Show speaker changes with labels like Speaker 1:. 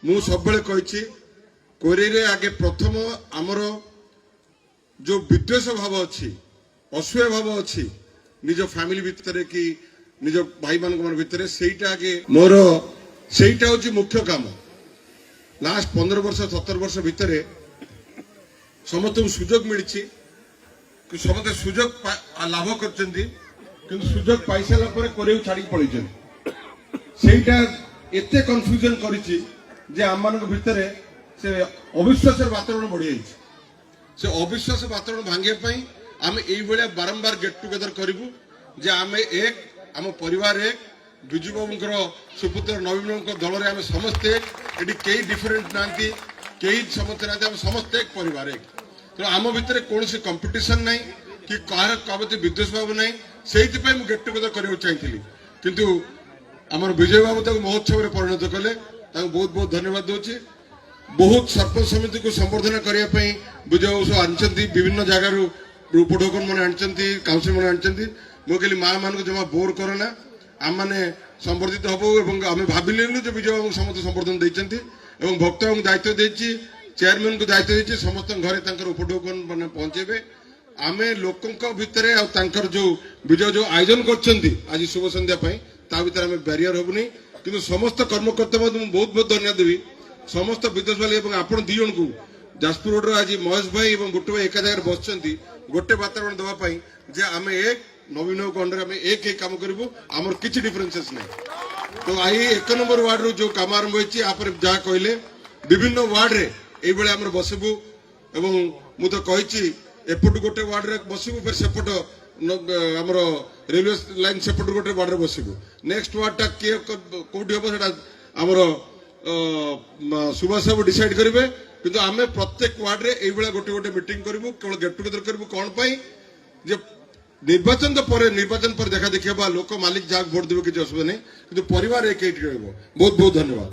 Speaker 1: मु सब कही कोरी आगे प्रथम आमर जो विद्वेष भाव अच्छी असूय भाव अच्छी निज फैमिली भितर कि निज भाई मान भितर सेटा आगे मोर सेटा हूँ मुख्य काम लास्ट 15 वर्ष 17 वर्ष भितर समस्त सुजोग मिली समस्त सुजोग लाभ कर सुजोग पाई सारा कोरे छाड़ी पड़े सेटा एते कन्फ्यूजन करिछि जे आम मान भितर से अविश्वास वातावरण बढ़ी जाइए से अविश्वास वातावरण भांगे आम ये बारंबार गेट टुगेदर करूँ जे आम एक आम परिवार एक विजु बाबूर सुपुत्र नवीन दल में आम समस्ते ये कई डिफरेंट ना कई समस्ते ना समस्ते एक परिवार एक तो आम भितर कौन कंपिटिशन ना कि कहार कबती विद्वेष भाव ना से गेट टुगेदर करने चाहिए किंतु आम विजय बाबू तक महोत्सव में परिणत कले बहुत बहुत धन्यवाद दूसरी बहुत सरपंच समिति को संबर्धना करने विजय बाबू आनी विभिन्न जगार उपढोकन मैंने आनी काउंसिल मैंने आनी मुझे कहली माँ मान को जमा बोर करना आम मैंने संबर्धित हबू आम भाविलु विजय बाबू समस्त संबर्धन देते भक्त दायित्व देती चेयरमैन को दायित्व देती समस्त घरे उपढोकन मैंने पहुंचे आम लोकों भितर जो विजय जो आयोजन कर शुभ संध्या भर आम ब्यारियर हबुनी कि समस्त कर्मकर्ता बहुत बहुत धन्यवाद देवी समस्त विद्वेष वाली आप दी जन को जाजपुर रोड आज महेश भाई और गुट्टू भाई एक जगह बस गोटे वातावरण देवाई जे आम एक नवीन अंडर आम एक काम करूँ आमर किसी डिफरेन्सेस ना तो आई 1 नंबर वार्ड रू जो कम आरंभ होपर जहाँ कहले विभिन्न वार्ड रे ये आम बसबू एवं मु तो कही एपट गोटे वार्ड रे बसबू फिर सेपट आमर रेलवे लाइन सेपट गोटे वार्ड रे बसबू नेक्स्ट वार्ड टा किए कौटी हम से आमर सुभाष बाबू डिसाइड करेंगे किंतु आम प्रत्येक वार्ड रे गोटे गोटे मीटिंग करूँ केवल गेट टुगेदर करूँ कौन पाई जे निर्वाचन पर देखा देखा लोक मालिक जहाँ भोट देवे किसी असुविधा नहीं किंतु परिवार एक बहुत बहुत धन्यवाद।